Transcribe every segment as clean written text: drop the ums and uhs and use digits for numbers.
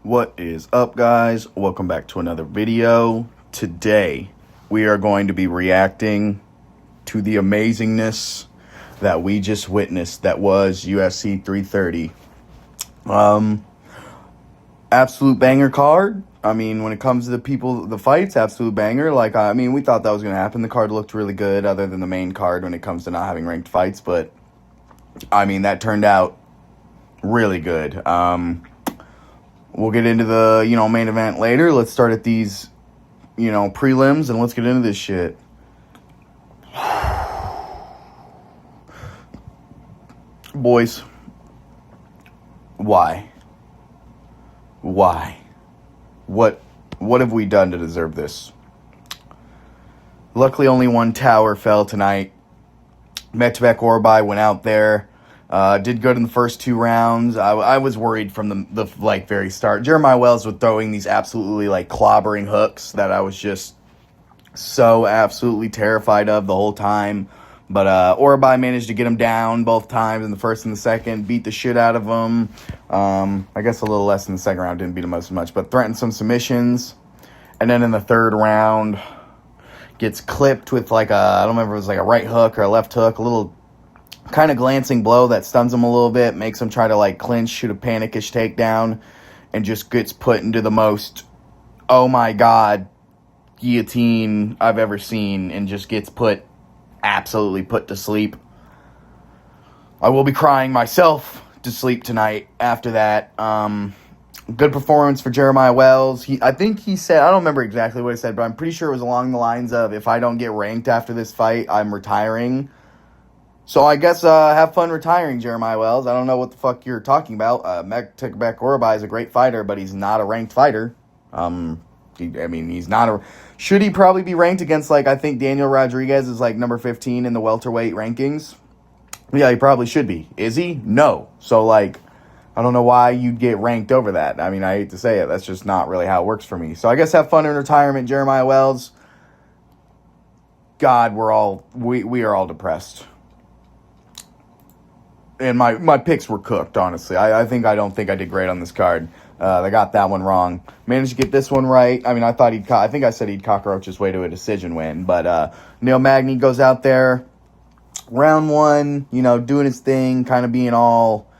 What is up, guys? Welcome back to another video. Today, we are going to be reacting to the amazingness that we just witnessed that was UFC 330. Absolute banger card. I mean, when it comes to the fights, absolute banger. We thought that was going to happen. The card looked really good other than the main card when it comes to not having ranked fights. But, that turned out really good. We'll get into the, main event later. Let's start at these, prelims, and let's get into this shit. Boys, why? What have we done to deserve this? Luckily, only one tower fell tonight. Metabek Orbai went out there. Did good in the first two rounds. I was worried from the very start. Jeremiah Wells was throwing these absolutely clobbering hooks that I was just so absolutely terrified of the whole time. But Orbai managed to get him down both times in the first and the second, beat the shit out of him. I guess a little less in the second round, didn't beat him as much, but threatened some submissions. And then in the third round, gets clipped with I don't remember if it was a right hook or a left hook, a little kind of glancing blow that stuns him a little bit, makes him try to clinch, shoot a panic-ish takedown, and just gets put into the most, oh my god, guillotine I've ever seen, and just gets absolutely put to sleep. I will be crying myself to sleep tonight after that. Good performance for Jeremiah Wells. I think he said, I don't remember exactly what he said, but I'm pretty sure it was along the lines of, if I don't get ranked after this fight, I'm retiring. So I guess have fun retiring, Jeremiah Wells. I don't know what the fuck you're talking about. Metabek Orbai is a great fighter, but he's not a ranked fighter. He's not a... Should he probably be ranked against, I think Daniel Rodriguez is, number 15 in the welterweight rankings? Yeah, he probably should be. Is he? No. So, I don't know why you'd get ranked over that. I hate to say it. That's just not really how it works for me. So I guess have fun in retirement, Jeremiah Wells. God, we are all depressed. And my picks were cooked, honestly. I don't think I did great on this card. I got that one wrong. Managed to get this one right. I think I said he'd cockroach his way to a decision win. But Neil Magny goes out there, round one, doing his thing, kind of being all,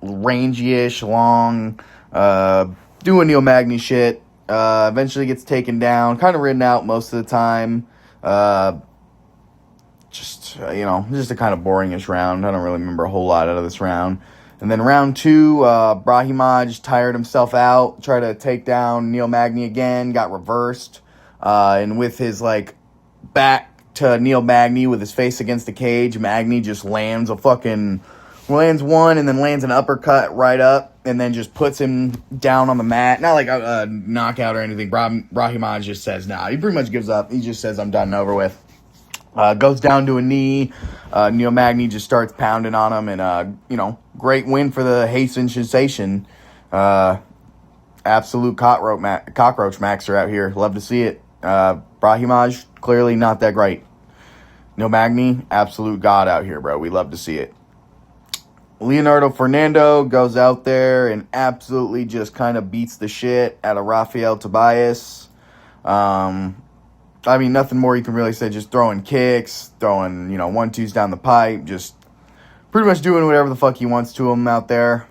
rangy-ish, long, doing Neil Magny shit. Eventually gets taken down, kind of ridden out most of the time. Just a kind of boringish round. I don't really remember a whole lot out of this round. And then round two, Brahimaj tired himself out, tried to take down Neil Magny again, got reversed. And with his, back to Neil Magny with his face against the cage, Magny just lands one and then lands an uppercut right up and then just puts him down on the mat. Not a knockout or anything. Brahimaj just says, nah, he pretty much gives up. He just says, I'm done and over with. Goes down to a knee. Neil Magny just starts pounding on him. And, great win for the Hasten sensation. Absolute cockroach maxer out here. Love to see it. Brahimaj, clearly not that great. Neil Magny, absolute god out here, bro. We love to see it. Leonardo Fernando goes out there and absolutely just kind of beats the shit out of Rafael Tobias. Nothing more you can really say. Just throwing kicks, throwing, 1-2s down the pipe, just pretty much doing whatever the fuck he wants to him out there.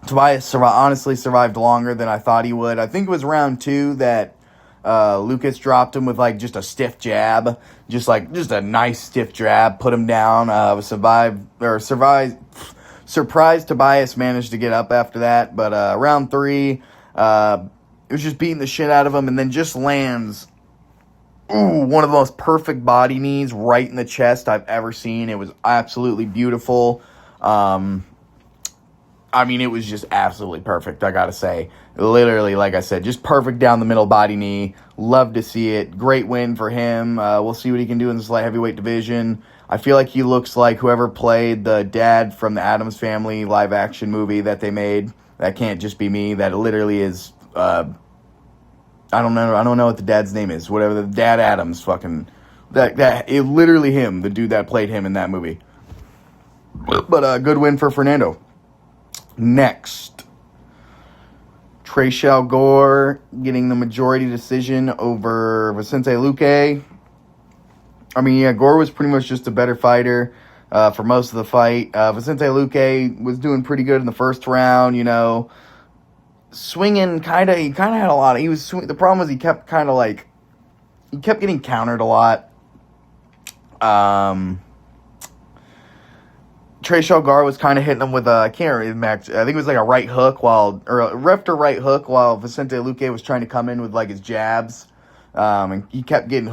Tobias honestly survived longer than I thought he would. I think it was round two that Lucas dropped him with, just a stiff jab. Just a nice stiff jab, put him down. Surprised Tobias managed to get up after that. But round three, it was just beating the shit out of him and then just lands... one of the most perfect body knees right in the chest I've ever seen. It was absolutely beautiful. It was just absolutely perfect, I gotta say. Literally, like I said, just perfect down the middle body knee. Love to see it. Great win for him. We'll see what he can do in this light heavyweight division. I feel like he looks like whoever played the dad from the Addams Family live action movie that they made. That can't just be me. That literally is... I don't know what the dad's name is. Whatever the dad Adams fucking it literally him, the dude that played him in that movie. But good win for Fernando. Next, Traishal Gore getting the majority decision over Vicente Luque. I mean, yeah, Gore was pretty much just a better fighter for most of the fight. Vicente Luque was doing pretty good in the first round, you know. Swinging, he kind of had a lot. The problem was he kept getting countered a lot. Traishal Gar was kind of hitting him with I think it was like a right hook or a left or right hook while Vicente Luque was trying to come in with like his jabs. And he kept getting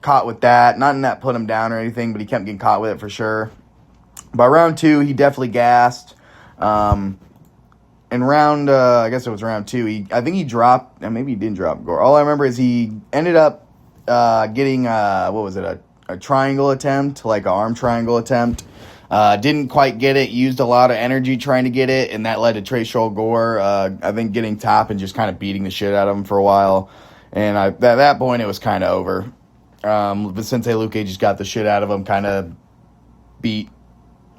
caught with that. Not in that put him down or anything, but he kept getting caught with it for sure. By round 2, he definitely gassed. In round, I guess it was round 2, I think he dropped, and maybe he didn't drop Gore. All I remember is he ended up getting, a triangle attempt, like an arm triangle attempt. Didn't quite get it, used a lot of energy trying to get it, and that led to Traishal Gore, I think, getting top and just kind of beating the shit out of him for a while. And at that point, it was kind of over. Vicente Luque just got the shit out of him, kind of beat.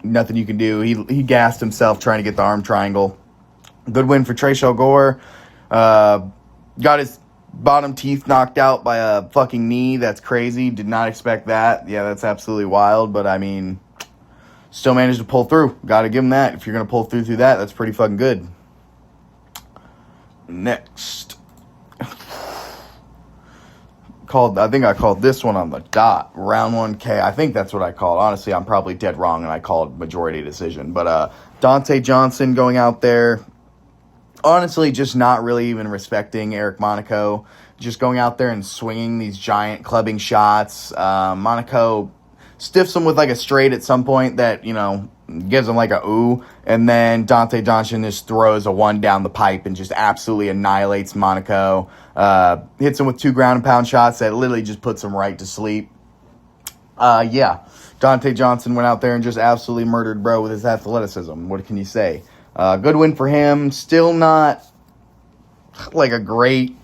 Nothing you can do. He gassed himself trying to get the arm triangle. Good win for Traishal Gore. Got his bottom teeth knocked out by a fucking knee. That's crazy. Did not expect that. Yeah, that's absolutely wild. But, I mean, still managed to pull through. Got to give him that. If you're going to pull through that, that's pretty fucking good. Next. I think I called this one on the dot. Round 1K. I think that's what I called. Honestly, I'm probably dead wrong, and I called majority decision. But Dante Johnson going out there, honestly, just not really even respecting Eric Monaco. Just going out there and swinging these giant clubbing shots. Monaco stiffs him with like a straight at some point that, you know, gives him like a ooh. And then Dante Johnson just throws a one down the pipe and just absolutely annihilates Monaco. Hits him with 2 ground and pound shots that literally just puts him right to sleep. Yeah, Dante Johnson went out there and just absolutely murdered bro with his athleticism. What can you say? Good win for him. Still not like a great...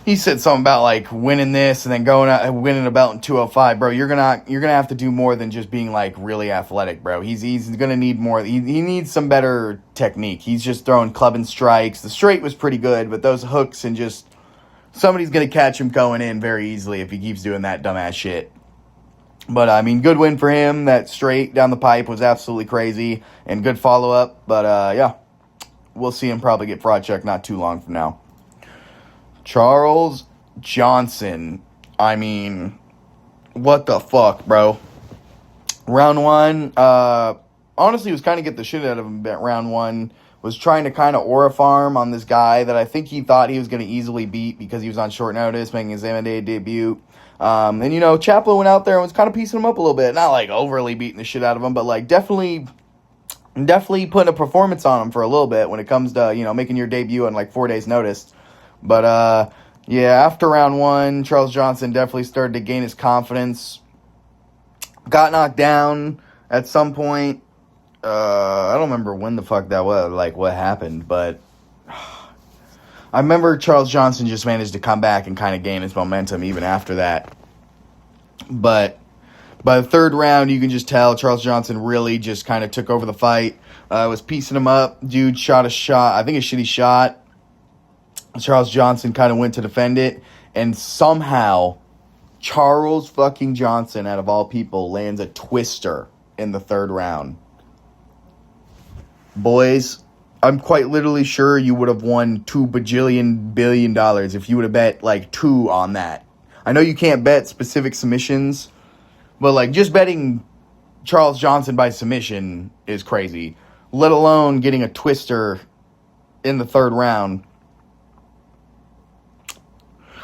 He said something about like winning this and then going out and winning a belt in 205, bro. You're gonna have to do more than just being like really athletic, bro. He's gonna need more. He needs some better technique. He's just throwing clubbing strikes. The straight was pretty good, but those hooks and just somebody's gonna catch him going in very easily if he keeps doing that dumbass shit. But I mean, good win for him. That straight down the pipe was absolutely crazy and good follow up. But yeah, we'll see him probably get fraud checked not too long from now. Charles Johnson. I mean, what the fuck, bro? Round 1, honestly, was kind of get the shit out of him at round 1. Was trying to kind of aura farm on this guy that I think he thought he was going to easily beat because he was on short notice, making his MMA debut. And, you know, Chaplin went out there and was kind of piecing him up a little bit. Not, like, overly beating the shit out of him, but, like, definitely putting a performance on him for a little bit when it comes to, you know, making your debut on, like, 4 days' notice. But, yeah, after round 1, Charles Johnson definitely started to gain his confidence. Got knocked down at some point. I don't remember when the fuck that was, like, what happened, but I remember Charles Johnson just managed to come back and kind of gain his momentum even after that. But by the 3rd round, you can just tell Charles Johnson really just kind of took over the fight. Was piecing him up. Dude shot a shot. I think a shitty shot. Charles Johnson kind of went to defend it, and somehow Charles fucking Johnson, out of all people, lands a twister in the 3rd round. Boys, I'm quite literally sure you would have won $2 bajillion billion if you would have bet like 2 on that. I know you can't bet specific submissions, but like just betting Charles Johnson by submission is crazy, let alone getting a twister in the 3rd round.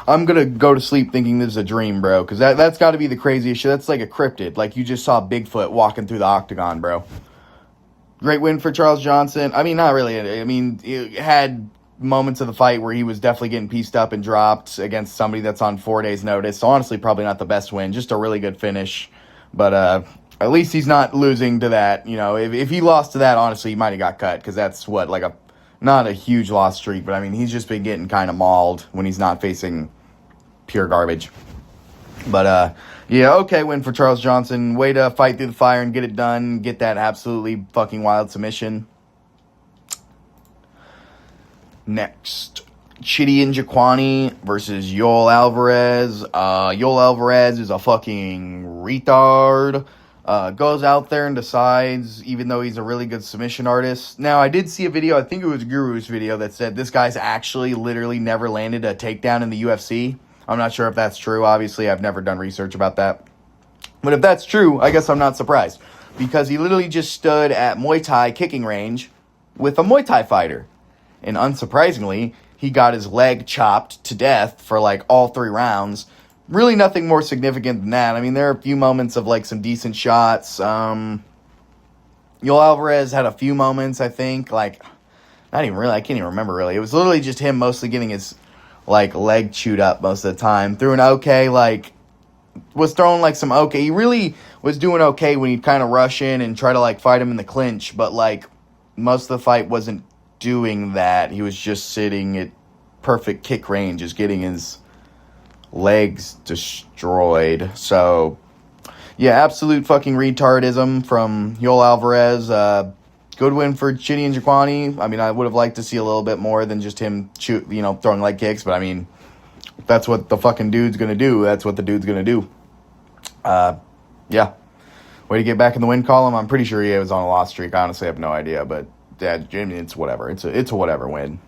I'm going to go to sleep thinking this is a dream, bro, because that's got to be the craziest shit. That's like a cryptid. Like, you just saw Bigfoot walking through the octagon, bro. Great win for Charles Johnson. I mean, not really. I mean, it had moments of the fight where he was definitely getting pieced up and dropped against somebody that's on 4 days' notice. So, honestly, probably not the best win. Just a really good finish. But at least he's not losing to that. You know, if he lost to that, honestly, he might have got cut, because that's what, like not a huge loss streak, but I mean, he's just been getting kind of mauled when he's not facing pure garbage. But, yeah, okay, win for Charles Johnson. Way to fight through the fire and get it done. Get that absolutely fucking wild submission. Next, Chidi Njokuani versus Yoel Alvarez. Yoel Alvarez is a fucking retard. Goes out there and decides, even though he's a really good submission artist. Now, I did see a video, I think it was Guru's video, that said this guy's actually literally never landed a takedown in the UFC. I'm not sure if that's true. Obviously, I've never done research about that. But if that's true, I guess I'm not surprised. Because he literally just stood at Muay Thai kicking range with a Muay Thai fighter. And unsurprisingly, he got his leg chopped to death for like all 3 rounds. Really nothing more significant than that. I mean, there are a few moments of like some decent shots. Yoel Alvarez had a few moments, I think. Like, not even really. I can't even remember really. It was literally just him mostly getting his like leg chewed up most of the time. Threw an okay, like, was throwing like some okay. He really was doing okay when he'd kind of rush in and try to like fight him in the clinch. But like most of the fight wasn't doing that. He was just sitting at perfect kick range, just getting his legs destroyed. So yeah, absolute fucking retardism from Yoel Alvarez. Good win for Chidi Njokuani. I mean, I would have liked to see a little bit more than just him throwing leg kicks, but I mean, if that's what the fucking dude's gonna do, that's what the dude's gonna do. Yeah, way to get back in the win column. I'm pretty sure he was on a loss streak. Honestly, I have no idea, but yeah, Jimmy, it's whatever. It's a whatever win.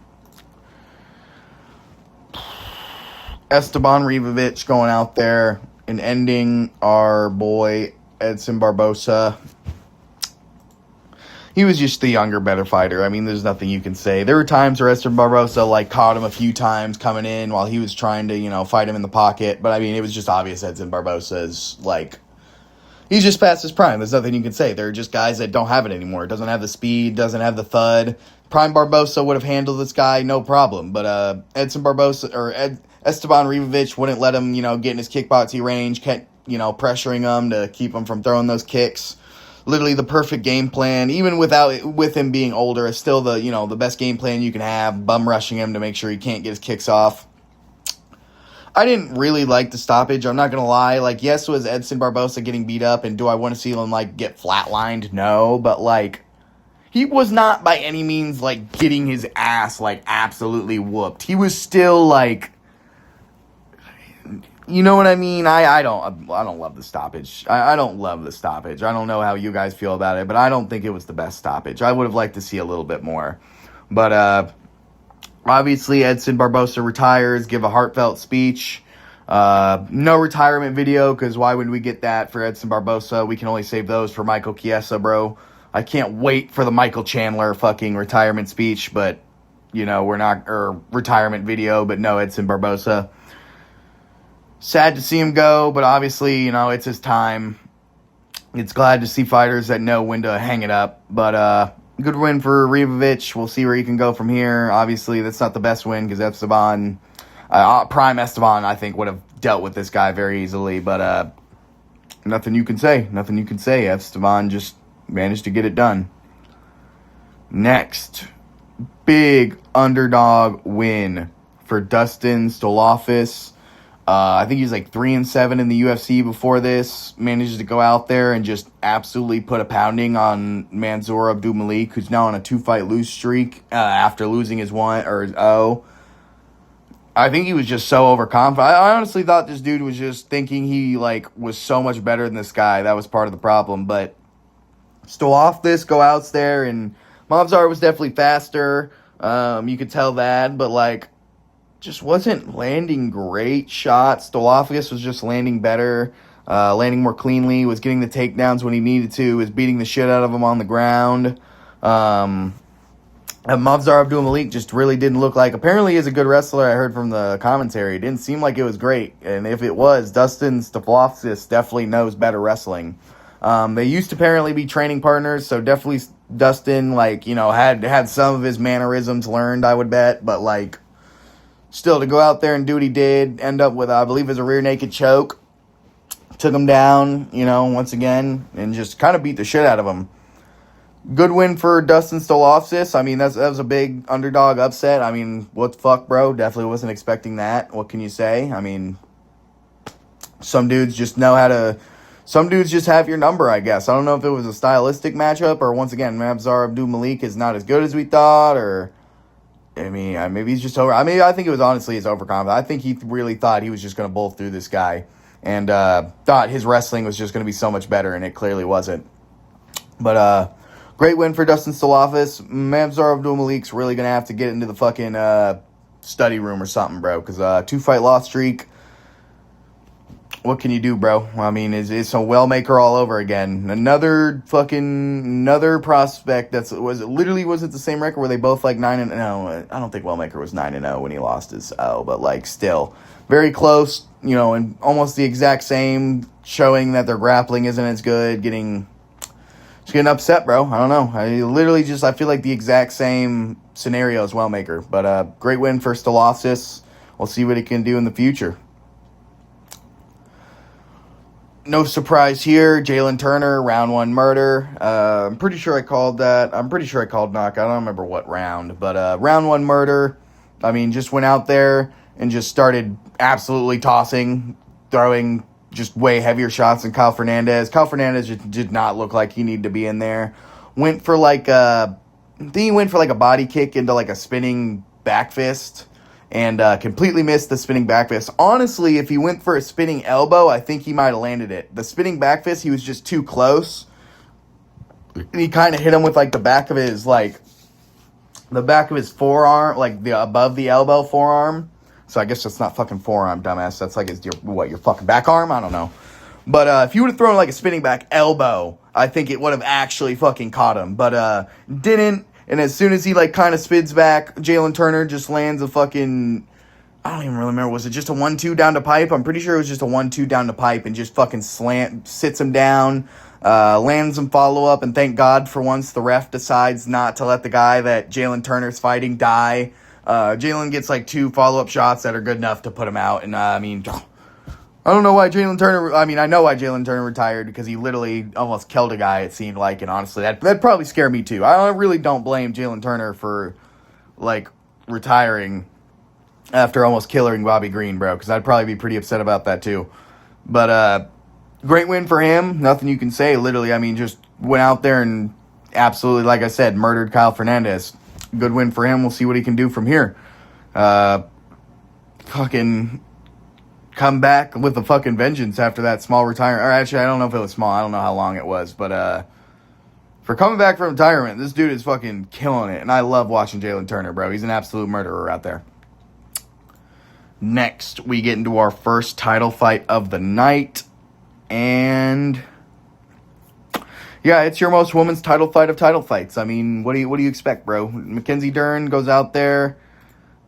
Esteban Ribovic going out there and ending our boy Edson Barbosa. He was just the younger, better fighter. I mean, there's nothing you can say. There were times where Edson Barbosa like caught him a few times coming in while he was trying to, fight him in the pocket. But I mean, it was just obvious Edson Barbosa is like, he's just past his prime. There's nothing you can say. There are just guys that don't have it anymore. Doesn't have the speed, doesn't have the thud. Prime Barbosa would have handled this guy, no problem. But Edson Barbosa, or Esteban Ribovic wouldn't let him, get in his kickboxing range, kept, pressuring him to keep him from throwing those kicks. Literally the perfect game plan, even with him being older, it's still the best game plan you can have, bum rushing him to make sure he can't get his kicks off. I didn't really like the stoppage, I'm not going to lie. Like, yes, was Edson Barbosa getting beat up, and do I want to see him, get flatlined? No, but, he was not by any means, getting his ass, absolutely whooped. He was still, you know what I mean? I don't love the stoppage. I don't love the stoppage. I don't know how you guys feel about it, but I don't think it was the best stoppage. I would have liked to see a little bit more. But, obviously, Edson Barbosa retires, give a heartfelt speech. No retirement video, because why would we get that for Edson Barbosa? We can only save those for Michael Chiesa, bro. I can't wait for the Michael Chandler fucking retirement speech, but, we're not, or retirement video, but no Edson Barbosa. Sad to see him go, but obviously, it's his time. It's glad to see fighters that know when to hang it up, but, good win for Ribovic. We'll see where he can go from here. Obviously, that's not the best win because Esteban, prime Esteban, I think, would have dealt with this guy very easily. But nothing you can say. Nothing you can say. Esteban just managed to get it done. Next, big underdog win for Dustin Stolofis. I think he's 3-7 in the UFC before this. Manages to go out there and just absolutely put a pounding on Mansour Abdulmalik, who's now on a 2-fight lose streak after losing his 1. I think he was just so overconfident. I honestly thought this dude was just thinking he was so much better than this guy. That was part of the problem. But Stolofis go out there, and Movzar was definitely faster. You could tell that, but just wasn't landing great shots. Stolofis was just landing better, landing more cleanly, was getting the takedowns when he needed to, was beating the shit out of him on the ground. Movzar Abdulmalik just really didn't look like, apparently he's a good wrestler. I heard from the commentary. It didn't seem like it was great. And if it was, Dustin Stolofis definitely knows better wrestling. They used to apparently be training partners, so definitely Dustin, had some of his mannerisms learned, I would bet, but, still, to go out there and do what he did, end up with, I believe, it was a rear naked choke. Took him down, once again, and just kind of beat the shit out of him. Good win for Dustin Stolofis. I mean, that was a big underdog upset. I mean, what the fuck, bro? Definitely wasn't expecting that. What can you say? I mean, some dudes just have your number, I guess. I don't know if it was a stylistic matchup or, once again, Movzar Abdulmalik is not as good as we thought, or I mean, maybe he's just over. I mean, I think it was honestly his overconfidence. I think he really thought he was just going to bolt through this guy and thought his wrestling was just going to be so much better, and it clearly wasn't. But great win for Dustin Stolafis. Mamzar Abdul-Malik's really going to have to get into the fucking study room or something, bro, because 2-fight loss streak. What can you do, bro? I mean, it's a well-maker all over again. Another prospect was it the same record where they both like 9-0? No, I don't think Wellmaker was 9-0 when he lost his but like still very close, and almost the exact same, showing that their grappling isn't as good, getting upset, bro. I don't know. I feel like the exact same scenario as Wellmaker, but great win for Stolafis. We'll see what he can do in the future. No surprise here. Jalen Turner, round 1 murder. I'm pretty sure I called that. I'm pretty sure I called knockout. I don't remember what round. But round 1 murder. I mean, just went out there and just started absolutely tossing, throwing just way heavier shots than Kyle Fernandez. Kyle Fernandez just did not look like he needed to be in there. Went for like a body kick into like a spinning back fist. And completely missed the spinning back fist. Honestly, if he went for a spinning elbow, I think he might have landed it. The spinning back fist, he was just too close. And he kind of hit him with like the back of his forearm, like the above the elbow forearm. So I guess that's not fucking forearm, dumbass. That's like your fucking back arm? I don't know. But if you would have thrown like a spinning back elbow, I think it would have actually fucking caught him. But didn't. And as soon as he, kind of spins back, Jalen Turner just lands a fucking... I don't even really remember. Was it just a 1-2 down to pipe? I'm pretty sure it was just a 1-2 down to pipe and just fucking sits him down, lands some follow-up, and thank God for once the ref decides not to let the guy that Jalen Turner's fighting die. Jalen gets, 2 follow-up shots that are good enough to put him out. And, I don't know why Jalen Turner... I know why Jalen Turner retired, because he literally almost killed a guy, it seemed like, and honestly, that'd probably scare me too. I really don't blame Jalen Turner for, retiring after almost killing Bobby Green, bro, because I'd probably be pretty upset about that too. But, great win for him. Nothing you can say, literally. Just went out there and absolutely, like I said, murdered Kyle Fernandez. Good win for him. We'll see what he can do from here. Fucking... come back with a fucking vengeance after that small retirement. Or actually, I don't know if it was small. I don't know how long it was. But for coming back from retirement, this dude is fucking killing it. And I love watching Jalen Turner, bro. He's an absolute murderer out there. Next, we get into our first title fight of the night. And... yeah, it's your most women's title fight of title fights. What do you expect, bro? Mackenzie Dern goes out there,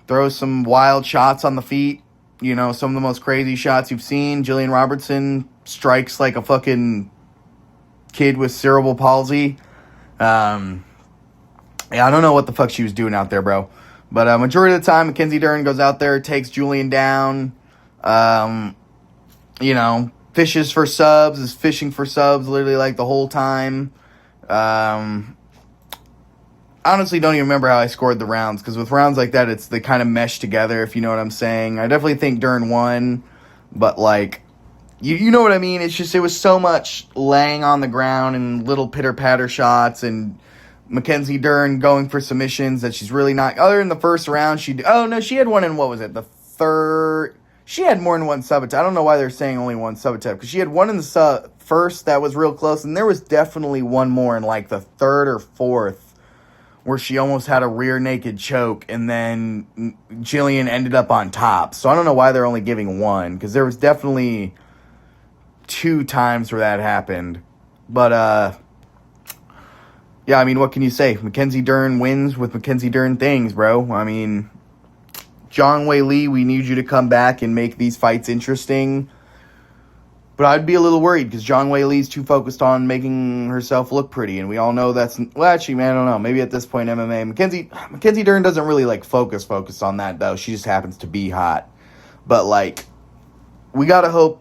throws some wild shots on the feet. Some of the most crazy shots you've seen. Jillian Robertson strikes like a fucking kid with cerebral palsy. I don't know what the fuck she was doing out there, bro. But majority of the time, Mackenzie Dern goes out there, takes Julian down. Fishes for subs, is fishing for subs literally the whole time. Honestly don't even remember how I scored the rounds, because with rounds like that, they kind of mesh together, if you know what I'm saying. I definitely think Dern won, but you know what I mean? It's just, it was so much laying on the ground and little pitter-patter shots, and Mackenzie Dern going for submissions that she's really not. Other than the first round, she had one in, what was it, the third? She had more than one sub attack. I don't know why they're saying only one sub attack, because she had one in the first that was real close, and there was definitely one more in the third or fourth, where she almost had a rear naked choke, and then Jillian ended up on top. So I don't know why they're only giving one, because there was definitely 2 times where that happened. But, yeah, what can you say? Mackenzie Dern wins with Mackenzie Dern things, bro. Zhang Wei Li, we need you to come back and make these fights interesting. But I'd be a little worried, because Zhang Wei Li's too focused on making herself look pretty, and we all know that's... well, actually, man, I don't know. Maybe at this point, MMA... Mackenzie Dern doesn't really, focus on that, though. She just happens to be hot. But, we gotta hope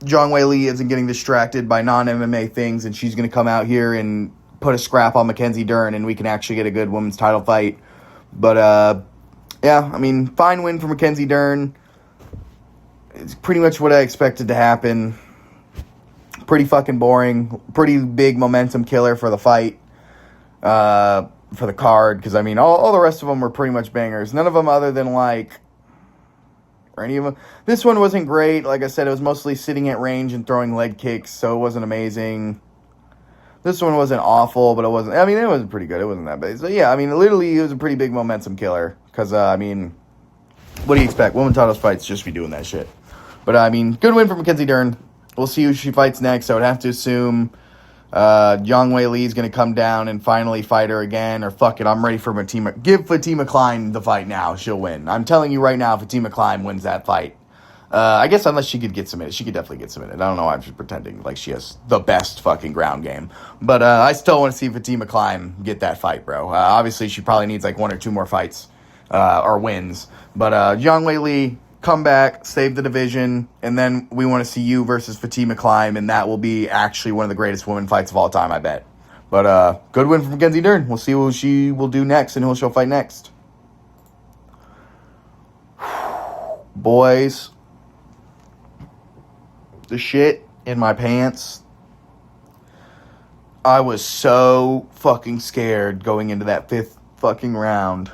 Zhang Wei Li isn't getting distracted by non-MMA things, and she's gonna come out here and put a scrap on Mackenzie Dern, and we can actually get a good women's title fight. But, yeah, fine win for Mackenzie Dern. It's pretty much what I expected to happen. Pretty fucking boring. Pretty big momentum killer for the fight. for the card, because, I mean, all the rest of them were pretty much bangers. None of them other than, like, or any of them. This one wasn't great. Like I said, it was mostly sitting at range and throwing leg kicks, so it wasn't amazing. This one wasn't awful, but it wasn't, I mean, it wasn't pretty good. It wasn't that bad. So, yeah, I mean, literally, it was a pretty big momentum killer, because, I mean, what do you expect? Women titles fights just be doing that shit. But, I mean, good win for Mackenzie Dern. We'll see who she fights next. I would have to assume Yang Wei Li is going to come down and finally fight her again. Or fuck it, I'm ready for Fatima. Give Fatima Klein the fight now. She'll win. I'm telling you right now, Fatima Klein wins that fight. I guess unless she could get submitted. She could definitely get submitted. I don't know why I'm just pretending like she has the best fucking ground game. But I still want to see Fatima Klein get that fight, bro. Obviously, she probably needs like 1 or 2 more fights or wins. But Yang Wei Li, come back, save the division, and then we want to see you versus Fatima Klein, and that will be actually one of the greatest women fights of all time, I bet. But good win from Mackenzie Dern. We'll see what she will do next and who she'll fight next. Boys, the shit in my pants. I was so fucking scared going into that 5th fucking round.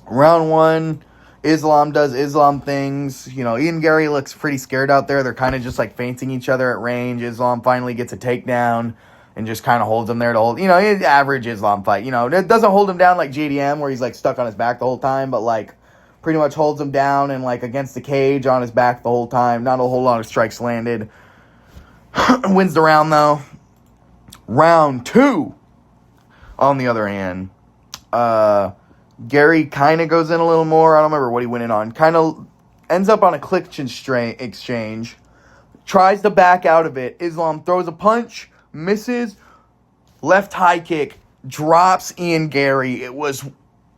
Round 1, Islam does Islam things. You know, Ian Gary looks pretty scared out there. They're kind of just like feinting each other at range. Islam finally gets a takedown and just kind of holds him there to hold. You know, average Islam fight. You know, it doesn't hold him down like JDM where he's like stuck on his back the whole time, but like pretty much holds him down and like against the cage on his back the whole time. Not a whole lot of strikes landed. Wins the round though. Round 2, on the other hand, Gary kind of goes in a little more. I don't remember what he went in on. Kind of ends up on a clinch exchange. Tries to back out of it. Islam throws a punch. Misses. Left high kick. Drops Ian Gary. It was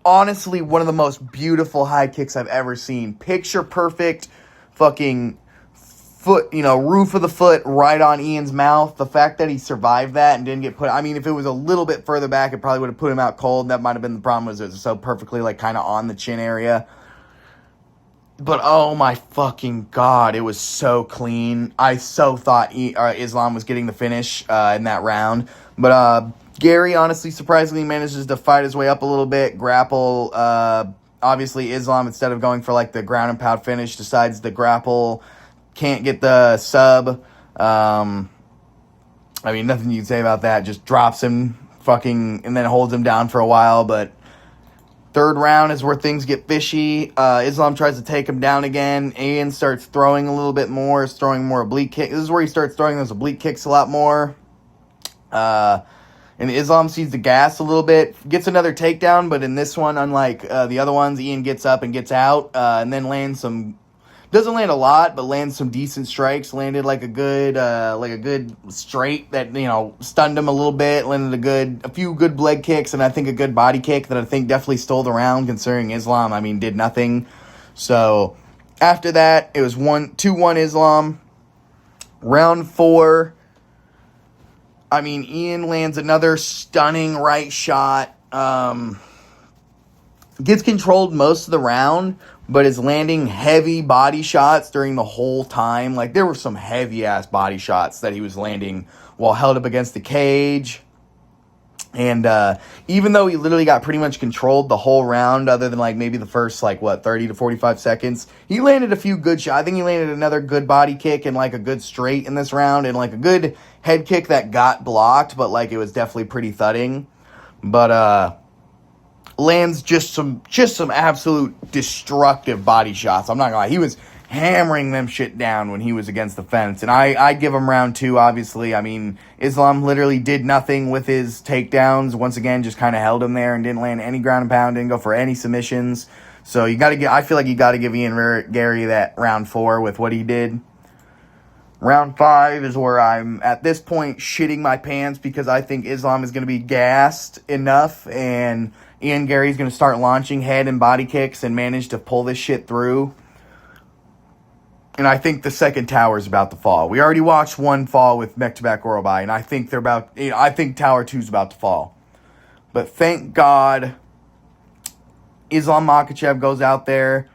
honestly one of the most beautiful high kicks I've ever seen. Picture perfect fucking foot, roof of the foot right on Ian's mouth. The fact that he survived that and didn't get put, I mean, if it was a little bit further back, it probably would have put him out cold. That might have been the problem, was it was so perfectly, like, kind of on the chin area. But, oh my fucking God, it was so clean. I so thought Islam was getting the finish in that round. But Gary, honestly, surprisingly manages to fight his way up a little bit, grapple. Obviously, Islam, instead of going for, like, the ground and pound finish, decides to grapple. Can't get the sub. I mean, nothing you can say about that. Just drops him and then holds him down for a while. But 3rd round is where things get fishy. Islam tries to take him down again. Ian starts throwing a little bit more. Is throwing more oblique kicks. This is where he starts throwing those oblique kicks a lot more. And Islam sees the gas a little bit. Gets another takedown, but in this one, unlike the other ones, Ian gets up and gets out. And then lands some... Doesn't land a lot, but lands some decent strikes. Landed like a good straight that, stunned him a little bit. Landed a few good leg kicks, and I think a good body kick that I think definitely stole the round, considering Islam, I mean, did nothing. So, after that, it was 2-1 Islam. Round 4, I mean, Ian lands another stunning right shot. Gets controlled most of the round, but is landing heavy body shots during the whole time. Like, there were some heavy-ass body shots that he was landing while held up against the cage. And even though he literally got pretty much controlled the whole round, other than, like, maybe the first, 30 to 45 seconds, he landed a few good shots. I think he landed another good body kick and, like, a good straight in this round, and, like, a good head kick that got blocked, but, like, it was definitely pretty thudding. But, lands just some absolute destructive body shots. I'm not gonna lie. He was hammering them shit down when he was against the fence. And I give him round 2, obviously. I mean, Islam literally did nothing with his takedowns. Once again, just kind of held him there and didn't land any ground and pound, didn't go for any submissions. So I feel like you gotta give Ian Gary that round 4 with what he did. Round 5 is where I'm, at this point, shitting my pants because I think Islam is going to be gassed enough and Ian Gary's going to start launching head and body kicks and manage to pull this shit through. And I think the second tower is about to fall. We already watched one fall with Mektabak Orobai, and I think Tower 2 is about to fall. But thank God Islam Makhachev goes out there.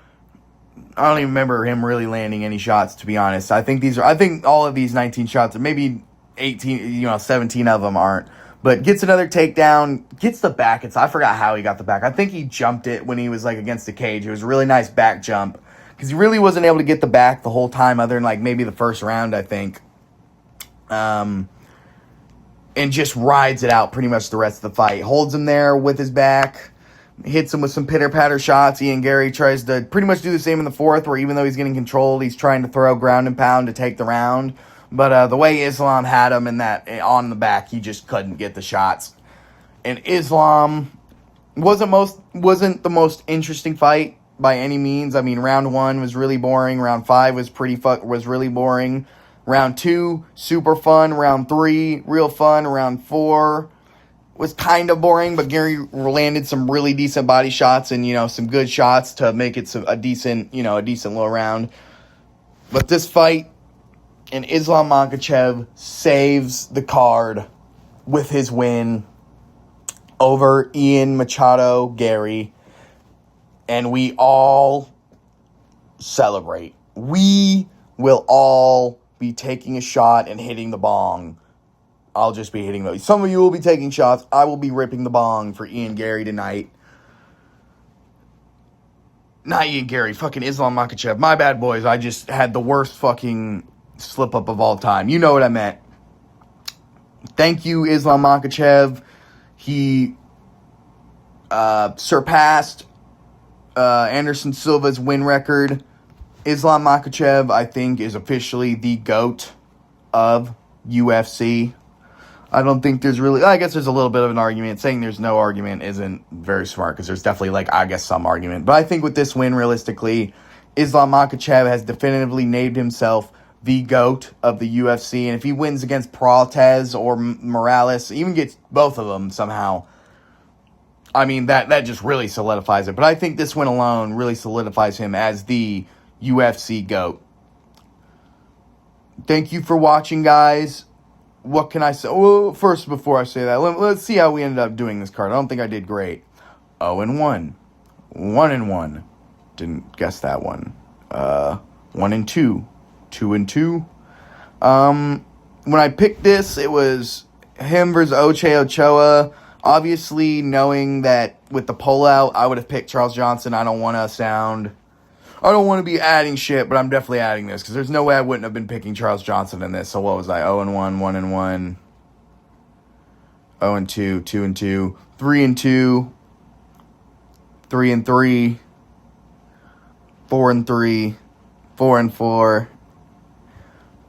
I don't even remember him really landing any shots, to be honest. I think all of these 19 shots, maybe 18, 17 of them aren't. But gets another takedown, gets the back. I forgot how he got the back. I think he jumped it when he was like against the cage. It was a really nice back jump because he really wasn't able to get the back the whole time other than like maybe the first round, I think. And just rides it out pretty much the rest of the fight. Holds him there with his back, hits him with some pitter-patter shots. Ian Gary tries to pretty much do the same in the fourth, where even though he's getting controlled, he's trying to throw ground and pound to take the round. But the way Islam had him in that on the back, he just couldn't get the shots. And Islam wasn't the most interesting fight by any means. I mean, round 1 was really boring. Round 5 was was really boring. Round 2, super fun. Round 3, real fun. Round 4 was kind of boring, but Gary landed some really decent body shots and, some good shots to make it a decent little round. But this fight, and Islam Makhachev saves the card with his win over Ian Machado Gary. And we all celebrate. We will all be taking a shot and hitting the bong. I'll just be hitting those. Some of you will be taking shots. I will be ripping the bong for Ian Gary tonight. Not Ian Gary, fucking Islam Makhachev. My bad, boys. I just had the worst fucking slip-up of all time. You know what I meant. Thank you, Islam Makhachev. He surpassed Anderson Silva's win record. Islam Makhachev, I think, is officially the GOAT of UFC. I don't think there's really... I guess there's a little bit of an argument. Saying there's no argument isn't very smart, because there's definitely, some argument. But I think with this win, realistically, Islam Makhachev has definitively named himself the GOAT of the UFC. And if he wins against Peraltez or Morales, even gets both of them somehow, I mean, that just really solidifies it. But I think this win alone really solidifies him as the UFC GOAT. Thank you for watching, guys. What can I say? Well, first, before I say that, let's see how we ended up doing this card. I don't think I did great. 0-1. 1-1. Didn't guess that one. 1-2. 2-2. When I picked this, it was him versus Oche Ochoa. Obviously, knowing that with the pullout, I would have picked Charles Johnson. I don't want to be adding shit, but I'm definitely adding this, because there's no way I wouldn't have been picking Charles Johnson in this. So what was I? 0-1, 1-1, 0-2, 2-2, 3-2, 3-3, 4-3, 4-4,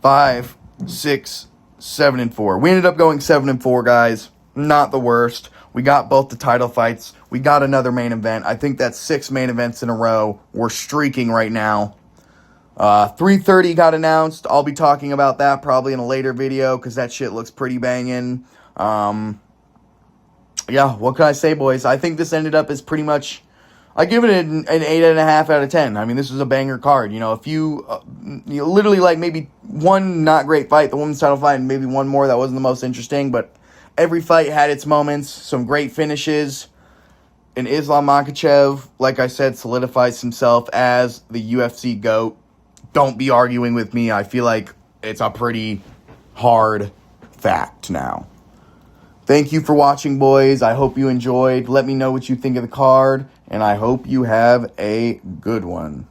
5, 6, 7-4. We ended up going 7-4, guys. Not the worst. We got both the title fights. We got another main event. I think that's 6 main events in a row. We're streaking right now. 3:30 got announced. I'll be talking about that probably in a later video, because that shit looks pretty banging. Yeah, what can I say, boys? I think this ended up as pretty much... I give it an 8.5 out of 10. I mean, this was a banger card. A few... literally, maybe one not great fight, the women's title fight, and maybe one more that wasn't the most interesting, but... Every fight had its moments, some great finishes, and Islam Makhachev, like I said, solidifies himself as the UFC GOAT. Don't be arguing with me. I feel like it's a pretty hard fact now. Thank you for watching, boys. I hope you enjoyed. Let me know what you think of the card, and I hope you have a good one.